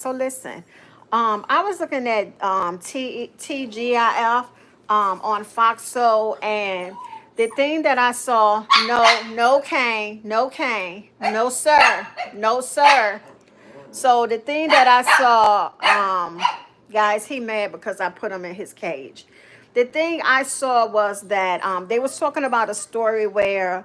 So listen, I was looking at TGIF on Fox Soul, and the thing that I saw, no cane, no cane, no sir, no sir. So the thing that I saw, guys, he mad because I put him in his cage. The thing I saw was that they was talking about a story where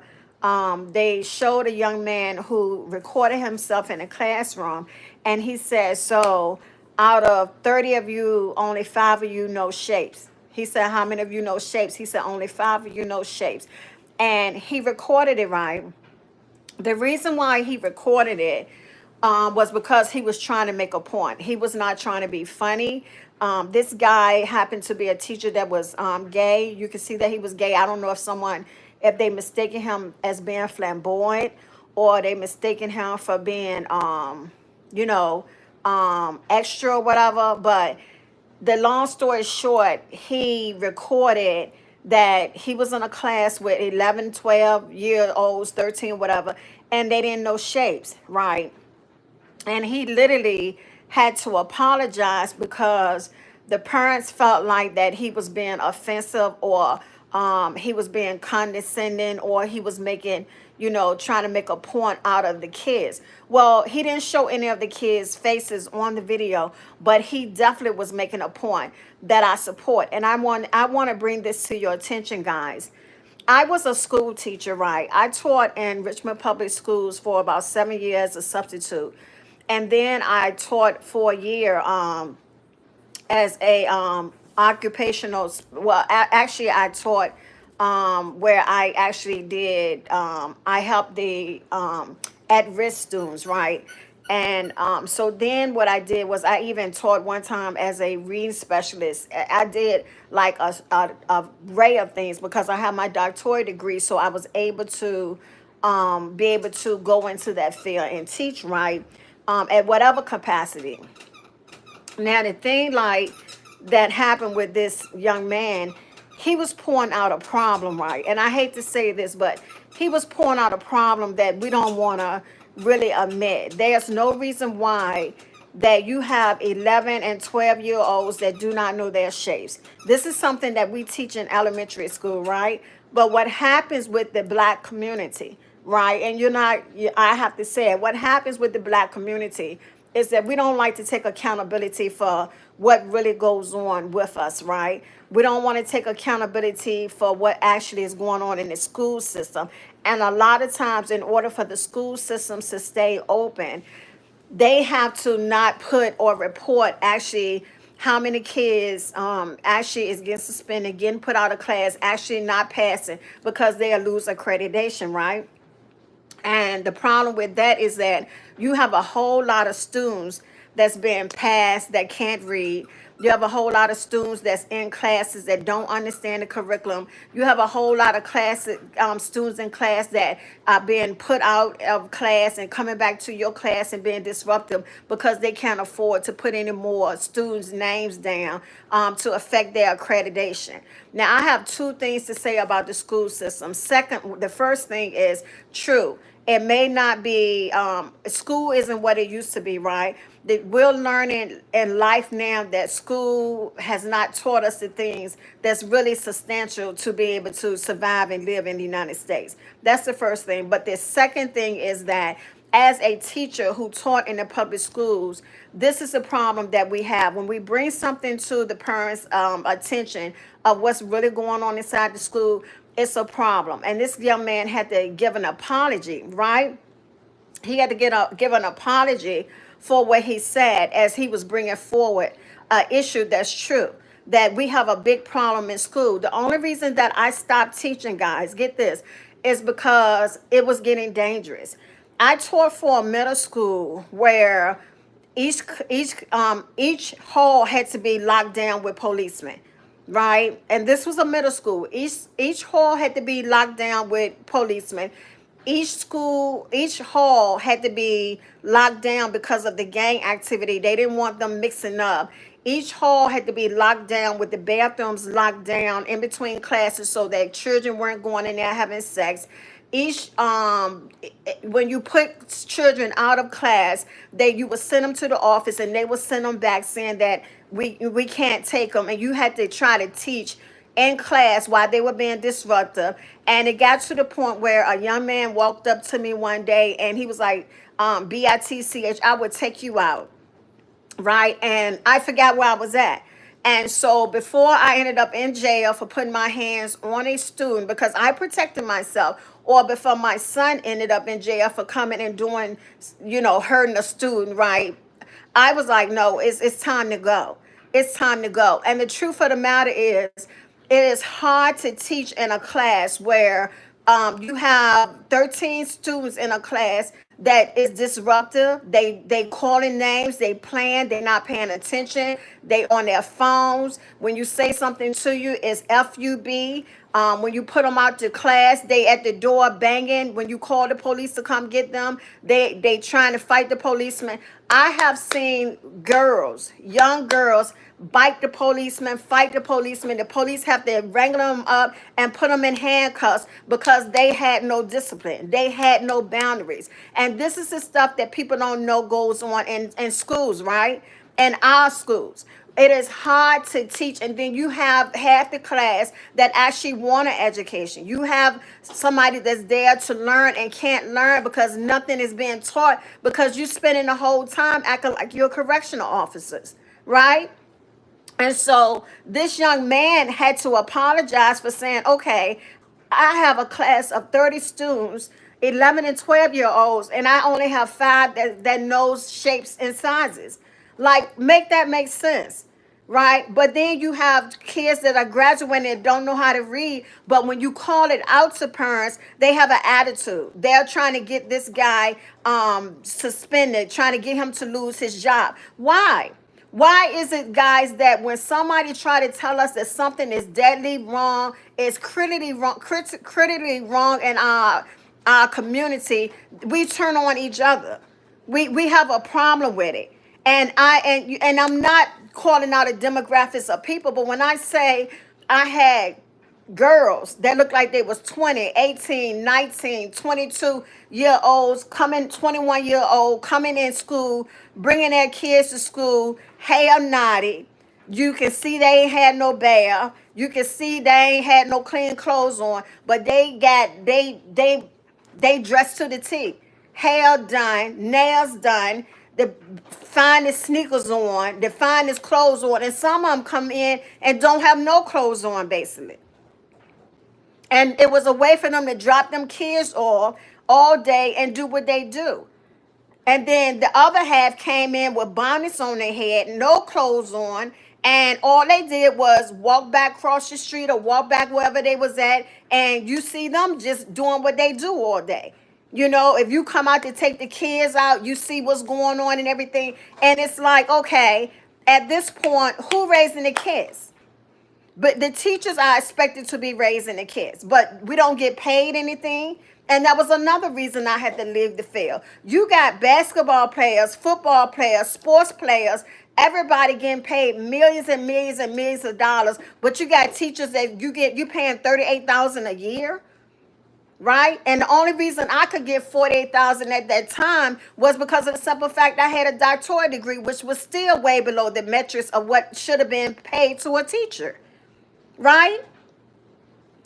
they showed a young man who recorded himself in a classroom, and he said, so out of 30 of you, only 5 of you know shapes. He said, how many of you know shapes? He said, only 5 of you know shapes. And he recorded it, right? The reason why he recorded it was because he was trying to make a point. He was not trying to be funny. This guy happened to be a teacher that was gay. You can see that he was gay. I don't know if they mistaken him as being flamboyant, or they mistaken him for being, you know, extra or whatever. But the long story short, he recorded that he was in a class with 11, 12 year olds, 13, whatever, and they didn't know shapes, right? And he literally had to apologize because the parents felt like that he was being offensive, or he was being condescending, or he was making, trying to make a point out of the kids. Well, he didn't show any of the kids' faces on the video, but he definitely was making a point that I support. And I want to bring this to your attention, guys. I was a school teacher, right? I taught in Richmond Public Schools for about 7 years, a substitute. And then I taught for a year as a occupational, actually I taught where I actually did, I helped the at-risk students, right? And so then what I did was I even taught one time as a reading specialist. I did like a array of things because I have my doctorate degree, so I was able to be able to go into that field and teach, right? At whatever capacity. Now the thing like that happened with this young man, he was pouring out a problem, right? And I hate to say this, but he was pouring out a problem that we don't want to really admit. There's no reason why that you have 11 and 12-year-olds that do not know their shapes. This is something that we teach in elementary school, right? But what happens with the black community, right? And I have to say it, what happens with the black community is that we don't like to take accountability for what really goes on with us, right? We don't want to take accountability for what actually is going on in the school system. And a lot of times, in order for the school systems to stay open, they have to not put or report actually how many kids actually is getting suspended, getting put out of class, actually not passing because they'll lose accreditation, right? And the problem with that is that you have a whole lot of students that's being passed that can't read. You have a whole lot of students that's in classes that don't understand the curriculum. You have a whole lot of students in class that are being put out of class and coming back to your class and being disruptive because they can't afford to put any more students' names down to affect their accreditation. Now, I have two things to say about the school system. Second, the first thing is true. It may not be, school isn't what it used to be, right? That we're learning in life now that school has not taught us the things that's really substantial to be able to survive and live in the United States. That's the first thing. But the second thing is that as a teacher who taught in the public schools, this is a problem that we have. When we bring something to the parents' attention of what's really going on inside the school, it's a problem. And this young man had to give an apology, right? He had to give an apology for what he said as he was bringing forward an issue that's true, that we have a big problem in school. The only reason that I stopped teaching, guys, get this, is because it was getting dangerous. I taught for a middle school where each each hall had to be locked down with policemen, right? And this was a middle school. Each hall had to be locked down with policemen. Each hall had to be locked down because of the gang activity. They didn't want them mixing up. Each hall had to be locked down with the bathrooms locked down in between classes so that children weren't going in there having sex. each when you put children out of class, you would send them to the office, and they would send them back saying that we can't take them, and you had to try to teach in class while they were being disruptive. And it got to the point where a young man walked up to me one day, and he was like, "BITCH, I would take you out." Right? And I forgot where I was at. And so before I ended up in jail for putting my hands on a student because I protected myself, or before my son ended up in jail for coming and doing, hurting a student, right? I was like, no, it's time to go. It's time to go. And the truth of the matter is, it is hard to teach in a class where you have 13 students in a class that is disruptive. They calling names, they playing, they're not paying attention, they on their phones. When you say something to you, it's FUB. When you put them out to class, they at the door banging. When you call the police to come get them, they trying to fight the policeman. I have seen girls, young girls, bite the policeman, fight the policeman. The police have to wrangle them up and put them in handcuffs because they had no discipline. They had no boundaries. And this is the stuff that people don't know goes on in schools, right? In our schools. It is hard to teach, and then you have half the class that actually want an education. You have somebody that's there to learn and can't learn because nothing is being taught, because you're spending the whole time acting like you're correctional officers, right? And so this young man had to apologize for saying, okay, I have a class of 30 students, 11 and 12-year-olds, and I only have 5 that knows shapes and sizes. Like, make that make sense, right? But then you have kids that are graduating and don't know how to read, but when you call it out to parents, they have an attitude. They're trying to get this guy suspended, trying to get him to lose his job. Why? Why is it, guys, that when somebody try to tell us that something is deadly wrong, is critically wrong in our community, we turn on each other? We have a problem with it. And I'm not calling out the demographics of people, but when I say I had girls that looked like they was 20, 18, 19, 22-year-olds coming, 21-year-old coming in school, bringing their kids to school, hair knotted. You can see they ain't had no bath. You can see they ain't had no clean clothes on, but they dressed to the T. Hair done, nails done, the finest sneakers on, the finest clothes on, and some of them come in and don't have no clothes on, basically. And it was a way for them to drop them kids off all day and do what they do. And then the other half came in with bonnets on their head, no clothes on, and all they did was walk back across the street or walk back wherever they was at, and you see them just doing what they do all day. If you come out to take the kids out, you see what's going on and everything. And it's like, okay, at this point, who raising the kids? But the teachers are expected to be raising the kids, but we don't get paid anything. And that was another reason I had to leave the field. You got basketball players, football players, sports players, everybody getting paid millions and millions and millions of dollars, but you got teachers that you paying $38,000 a year. Right? And the only reason I could get $48,000 at that time was because of the simple fact I had a doctorate degree, which was still way below the metrics of what should have been paid to a teacher. Right?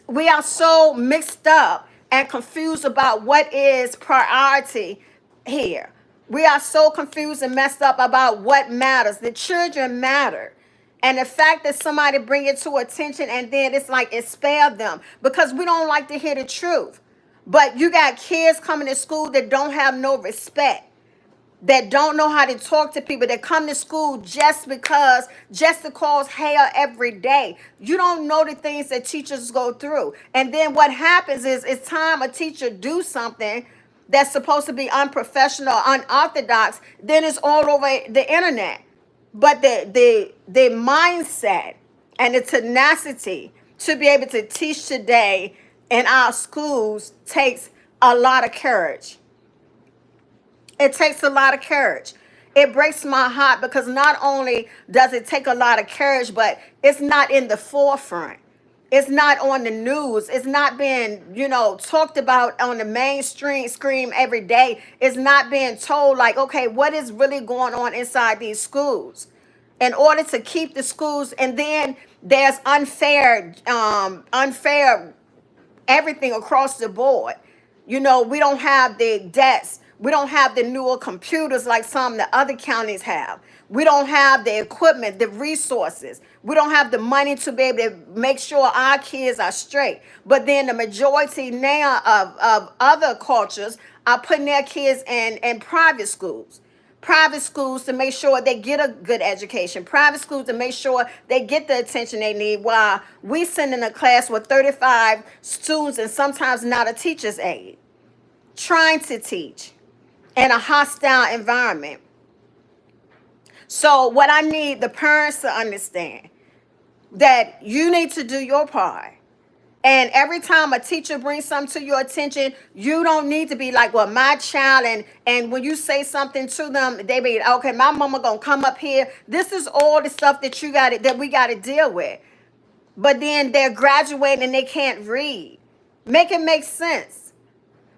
We are so mixed up and confused about what is priority here. We are so confused and messed up about what matters. The children matter. And the fact that somebody bring it to attention and then it's like it spared them because we don't like to hear the truth. But you got kids coming to school that don't have no respect, that don't know how to talk to people, that come to school just to cause hell every day. You don't know the things that teachers go through. And then what happens is it's time a teacher do something that's supposed to be unprofessional, unorthodox, then it's all over the internet. But the mindset and the tenacity to be able to teach today in our schools takes a lot of courage. It takes a lot of courage. It breaks my heart because not only does it take a lot of courage, but it's not in the forefront. It's not on the news. It's not being, talked about on the mainstream screen every day. It's not being told like, okay, what is really going on inside these schools in order to keep the schools. And then there's unfair everything across the board. We don't have the debts. We don't have the newer computers like some of the other counties have. We don't have the equipment, the resources. We don't have the money to be able to make sure our kids are straight. But then the majority now of other cultures are putting their kids in private schools to make sure they get a good education, private schools to make sure they get the attention they need, while we send in a class with 35 students and sometimes not a teacher's aide, trying to teach in a hostile environment. So what I need the parents to understand, that you need to do your part. And every time a teacher brings something to your attention, you don't need to be like, well, my child, and when you say something to them, they be, okay, my mama gonna come up here. This is all the stuff that we gotta deal with. But then they're graduating and they can't read. Make it make sense.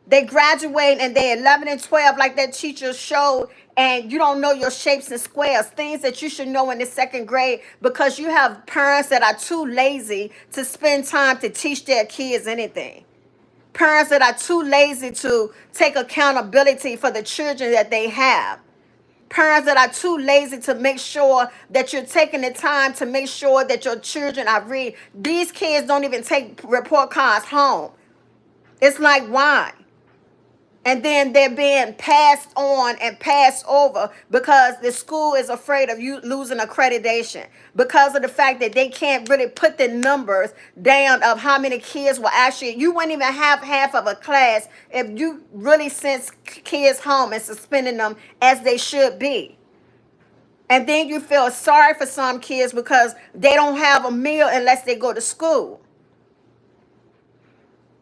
They graduate and they're 11 and 12 like that teacher showed, and you don't know your shapes and squares, things that you should know in the second grade, because you have parents that are too lazy to spend time to teach their kids anything. Parents that are too lazy to take accountability for the children that they have. Parents that are too lazy to make sure that you're taking the time to make sure that your children are reading. These kids don't even take report cards home. It's like, why? And then they're being passed on and passed over because the school is afraid of you losing accreditation, because of the fact that they can't really put the numbers down of how many kids will actually, you wouldn't even have half of a class if you really sent kids home and suspending them as they should be. And then you feel sorry for some kids because they don't have a meal unless they go to school.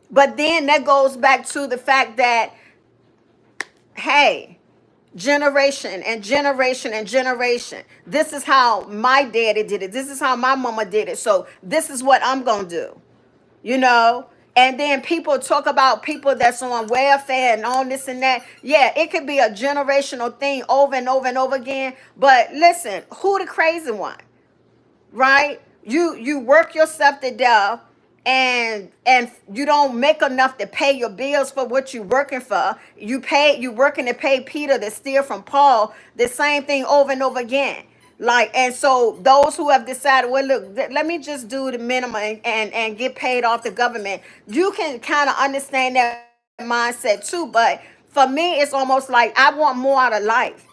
But then that goes back to the fact that, hey, generation and generation and generation. This is how my daddy did it. This is how my mama did it. So this is what I'm going to do, And then people talk about people that's on welfare and on this and that. Yeah, it could be a generational thing over and over and over again. But listen, who the crazy one, right? You work yourself to death, and you don't make enough to pay your bills for what you're working for. You working to pay Peter to steal from Paul. The same thing over and over again. Like, and so those who have decided, well, look, let me just do the minimum and get paid off the government. You can kind of understand that mindset too. But for me, it's almost like I want more out of life.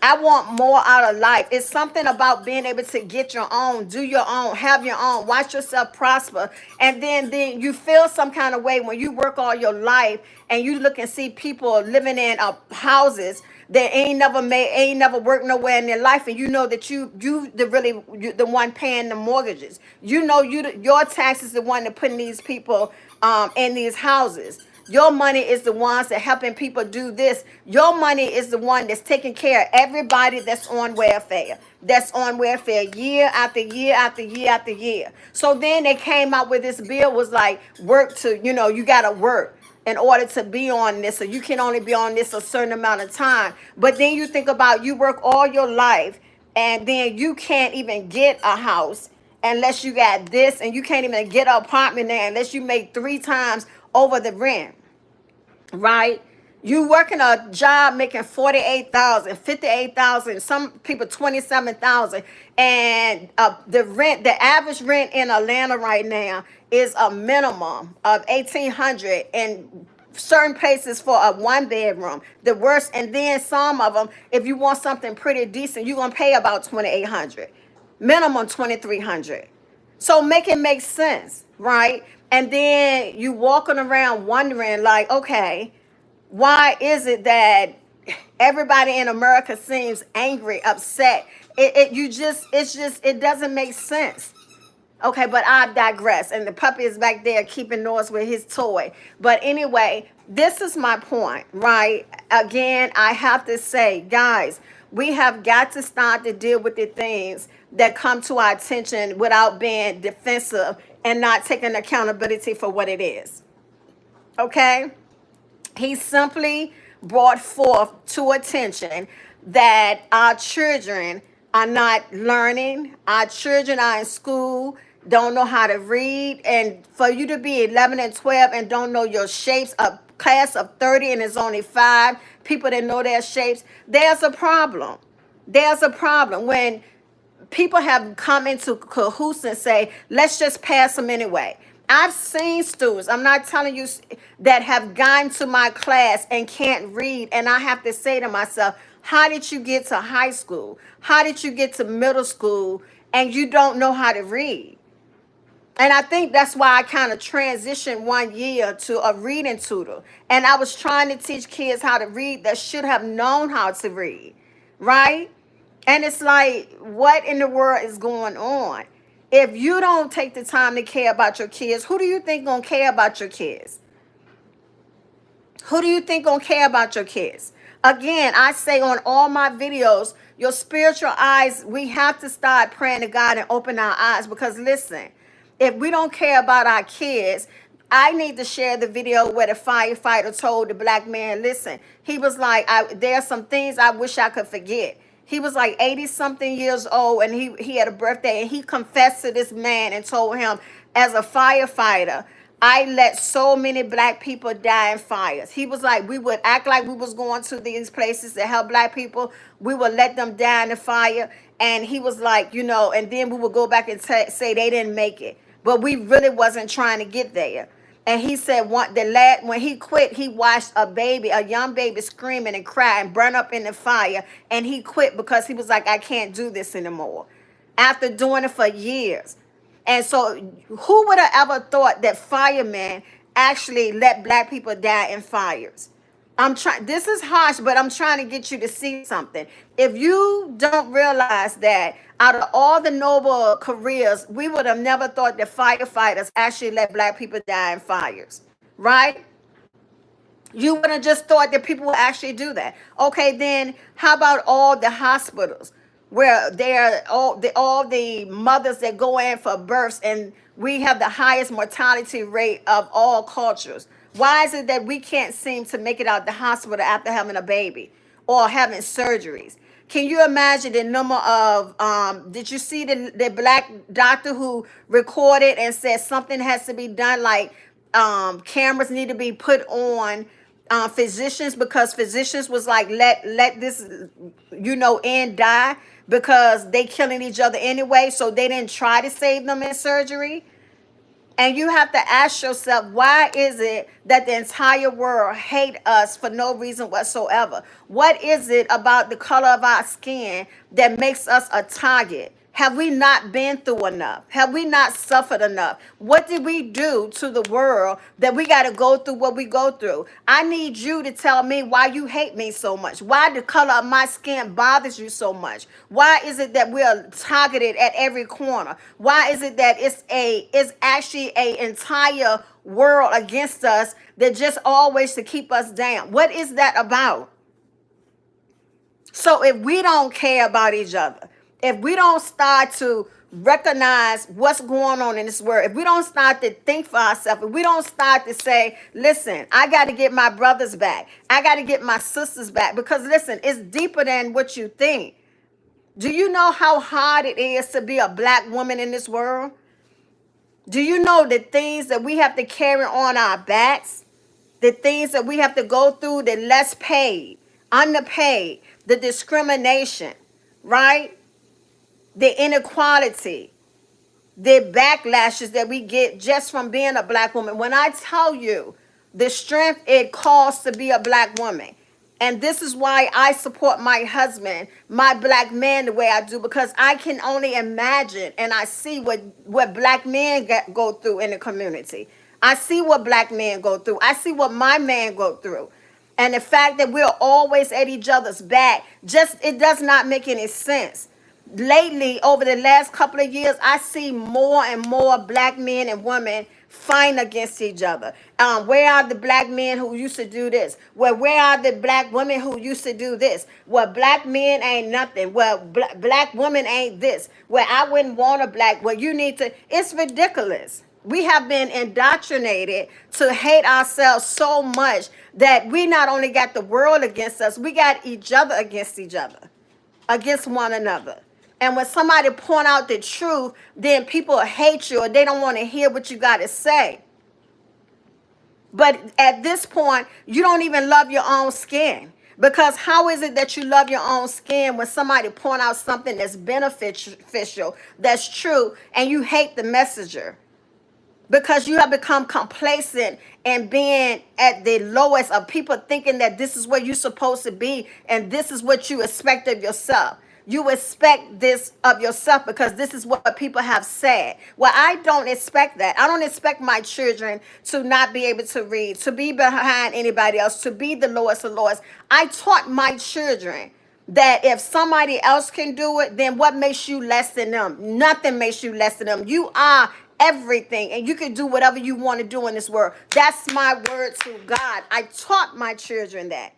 I want more out of life. It's something about being able to get your own, do your own, have your own, watch yourself prosper. And then you feel some kind of way when you work all your life and you look and see people living in houses that ain't never worked nowhere in their life, and you know that you the one paying the mortgages. Your tax is the one that putting these people in these houses. Your money is the ones that helping people do this. Your money is the one that's taking care of everybody that's on welfare. That's on welfare year after year after year after year. So then they came out with this bill, was like, you got to work in order to be on this. So you can only be on this a certain amount of time. But then you think about, you work all your life and then you can't even get a house unless you got this, and you can't even get an apartment there unless you make 3 times over the rent, right? You working a job making 48,000, 58,000, some people 27,000, and the average rent in Atlanta right now is a minimum of 1,800, and certain places for a 1 bedroom. The worst, and then some of them, if you want something pretty decent, you're gonna pay about 2,800, minimum 2,300. So make it make sense, right? And then you walking around wondering, like, okay, why is it that everybody in America seems angry, upset? It doesn't make sense. Okay, but I digress. And the puppy is back there keeping noise with his toy. But anyway, this is my point, right? Again, I have to say, guys, we have got to start to deal with the things that come to our attention without being defensive and not taking accountability for what it is. Okay? He simply brought forth to attention that our children are not learning, our children are in school, don't know how to read, and for you to be 11 and 12 and don't know your shapes, a class of 30 and it's only 5 people that know their shapes, there's a problem. There's a problem when people have come into cahoots and say, let's just pass them anyway. I've seen students, I'm not telling you, that have gone to my class and can't read. And I have to say to myself, how did you get to high school? How did you get to middle school and you don't know how to read? And I think that's why I kind of transitioned 1 year to a reading tutor. And I was trying to teach kids how to read that should have known how to read, right? And it's like, what in the world is going on? If you don't take the time to care about your kids, who do you think gonna care about your kids? Who do you think gonna care about your kids? Again, I say on all my videos, your spiritual eyes, we have to start praying to God and open our eyes. Because listen, if we don't care about our kids, I need to share the video where the firefighter told the black man, listen, he was like, there are some things I wish I could forget. He was like 80 something years old and he had a birthday and he confessed to this man and told him, as a firefighter, I let so many black people die in fires. He was like, we would act like we was going to these places to help black people. We would let them die in the fire. And he was like, you know, and then we would go back and say they didn't make it. But we really wasn't trying to get there. And he said when he quit, he watched a young baby screaming and crying, burn up in the fire. And he quit because he was like, I can't do this anymore. After doing it for years. And so who would have ever thought that firemen actually let black people die in fires? This is harsh, but I'm trying to get you to see something. If you don't realize that out of all the noble careers, we would have never thought that firefighters actually let black people die in fires, right? You would have just thought that people would actually do that. Okay, then how about all the hospitals where they're all the mothers that go in for births, and we have the highest mortality rate of all cultures? Why is it that we can't seem to make it out the hospital after having a baby or having surgeries? Can you imagine the number of, did you see the black doctor who recorded and said something has to be done, like cameras need to be put on physicians, because physicians was like, let this, end die because they killing each other anyway, so they didn't try to save them in surgery? And you have to ask yourself, why is it that the entire world hate us for no reason whatsoever? What is it about the color of our skin that makes us a target? Have we not been through enough? Have we not suffered enough? What did we do to the world that we got to go through what we go through? I need you to tell me why you hate me so much. Why the color of my skin bothers you so much? Why is it that we're targeted at every corner? Why is it that it's actually an entire world against us that just always to keep us down? What is that about? So if we don't care about each other, if we don't start to recognize what's going on in this world, if we don't start to think for ourselves, if we don't start to say, listen, I got to get my brothers back, I got to get my sisters back, because listen, it's deeper than what you think. Do you know how hard it is to be a black woman in this world? Do you know the things that we have to carry on our backs? The things that we have to go through, the less paid, underpaid, the discrimination, right? The inequality, the backlashes that we get just from being a black woman. When I tell you the strength it costs to be a black woman, and this is why I support my husband, my black man, the way I do, because I can only imagine and I see what black men go through in the community. I see what black men go through. I see what my man go through. And the fact that we're always at each other's back, it does not make any sense. Lately, over the last couple of years, I see more and more black men and women fighting against each other. Where are the black men who used to do this? Where are the black women who used to do this? Well, black men ain't nothing. Well, black women ain't this. Well, I wouldn't want a black. Well, you need to. It's ridiculous, We have been indoctrinated to hate ourselves so much that we not only got the world against us, we got each other, against one another. And when somebody point out the truth, then people hate you or they don't want to hear what you got to say. But at this point, you don't even love your own skin. Because how is it that you love your own skin when somebody point out something that's beneficial, that's true, and you hate the messenger? Because you have become complacent and being at the lowest of people thinking that this is where you're supposed to be and this is what you expect of yourself. You expect this of yourself because this is what people have said. Well, I don't expect that. I don't expect my children to not be able to read, to be behind anybody else, to be the lowest of lowest. I taught my children that if somebody else can do it, then what makes you less than them? Nothing makes you less than them. You are everything, and you can do whatever you want to do in this world. That's my word to God. I taught my children that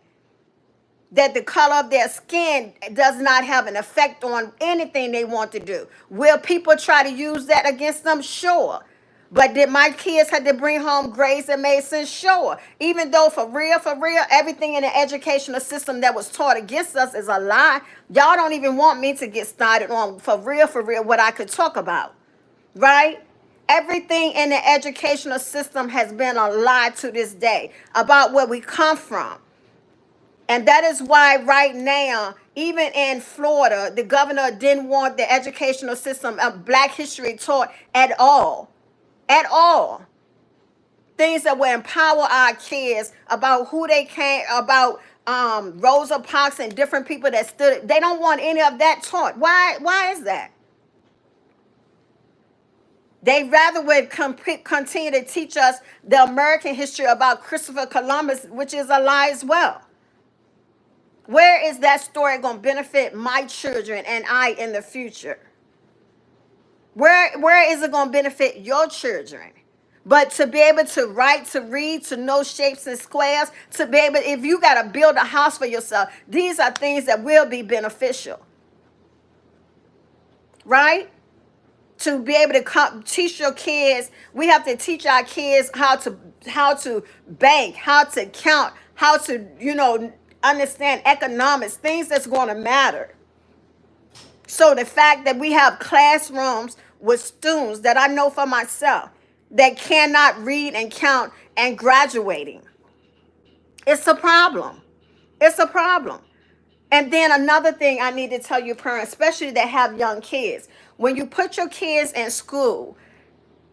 the color of their skin does not have an effect on anything they want to do. Will people try to use that against them? Sure. But did my kids have to bring home grades that made sense? Sure. Even though for real, everything in the educational system that was taught against us is a lie. Y'all don't even want me to get started on for real, what I could talk about. Right? Everything in the educational system has been a lie to this day about where we come from. And that is why right now, even in Florida, the governor didn't want the educational system of Black history taught at all. At all. Things that will empower our kids about who they came, about Rosa Parks and different people that stood. They don't want any of that taught. Why is that? They rather would continue to teach us the American history about Christopher Columbus, which is a lie as well. Where is that story going to benefit my children and I in the future? Where is it going to benefit your children? But to be able to write, to read, to know shapes and squares, to be able, if you got to build a house for yourself, these are things that will be beneficial. Right? To be able to teach your kids, we have to teach our kids how to bank, how to count, how to, understand economics, things that's going to matter. So the fact that we have classrooms with students that I know for myself that cannot read and count and graduating, it's a problem. It's a problem. And then another thing I need to tell you, parents, especially that have young kids, when you put your kids in school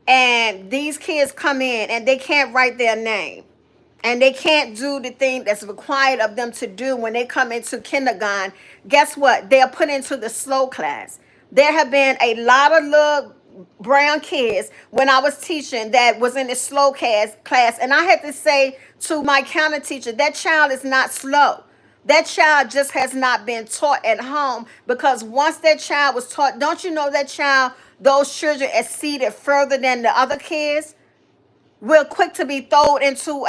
and these kids come in and they can't write their name, and they can't do the thing that's required of them to do when they come into kindergarten, guess what? They are put into the slow class. There have been a lot of little brown kids when I was teaching that was in the slow class. And I had to say to my counter teacher, that child is not slow. That child just has not been taught at home, because once that child was taught, don't you know that child, those children exceeded further than the other kids? We're quick to be thrown into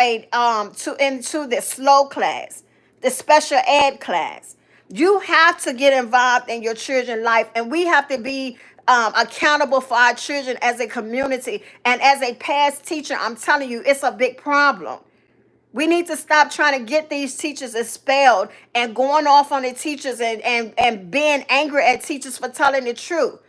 into the slow class, the special ed class. You have to get involved in your children's life, and we have to be accountable for our children as a community. And as a past teacher, I'm telling you, it's a big problem. We need to stop trying to get these teachers expelled and going off on the teachers and being angry at teachers for telling the truth.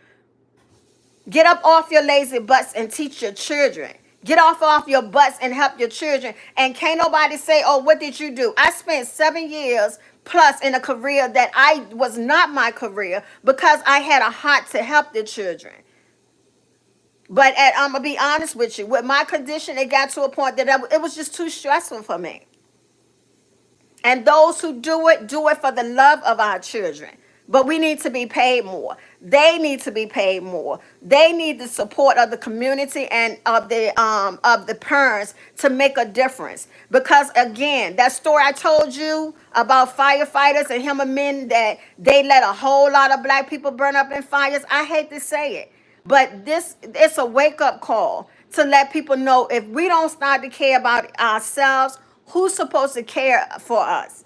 Get up off your lazy butts and teach your children. Get off your butts and help your children. And can't nobody say, oh, what did you do? I spent 7 years plus in a career that I was not my career because I had a heart to help the children. But I'm going to be honest with you. With my condition, it got to a point that it was just too stressful for me. And those who do it for the love of our children. But we need to be paid more. They need to be paid more. They need the support of the community and of the parents to make a difference. Because again, that story I told you about firefighters and men that they let a whole lot of Black people burn up in fires. I hate to say it, but it's a wake-up call to let people know, if we don't start to care about ourselves, who's supposed to care for us?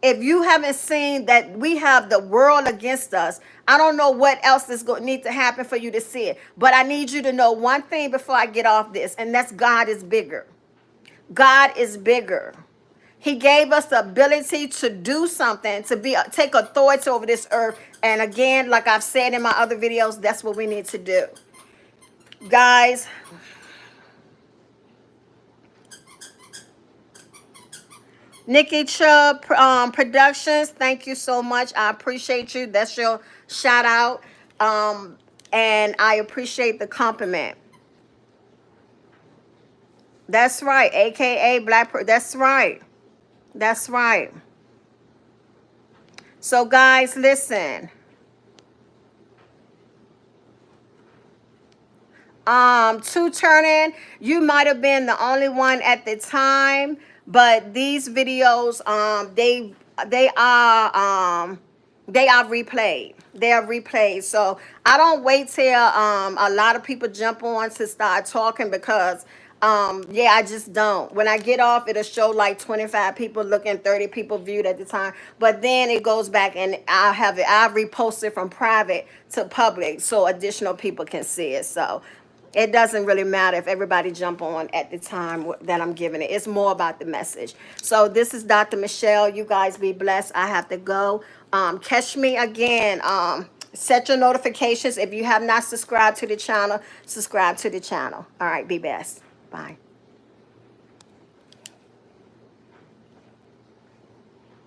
If you haven't seen that we have the world against us, I don't know what else is going to need to happen for you to see it. But I need you to know one thing before I get off this, and that's God is bigger. God is bigger. He gave us the ability to do something, to take authority over this earth. And again, like I've said in my other videos, that's what we need to do. Guys, Nikki Chubb Productions, thank you so much. I appreciate you. That's your shout out. And I appreciate the compliment. That's right. AKA that's right. That's right. So guys, listen. Two turning, you might have been the only one at the time, but these videos, they are replayed. They are replayed. So I don't wait till a lot of people jump on to start talking, because yeah, I just don't. When I get off, it'll show like 25 people looking, 30 people viewed at the time, but then it goes back and I repost it from private to public so additional people can see it. So it doesn't really matter if everybody jump on at the time that I'm giving it. It's more about the message. So this is Dr. Michelle. You guys be blessed. I have to go. Catch me again. Set your notifications. If you have not subscribed to the channel, subscribe to the channel. All right, be best. Bye.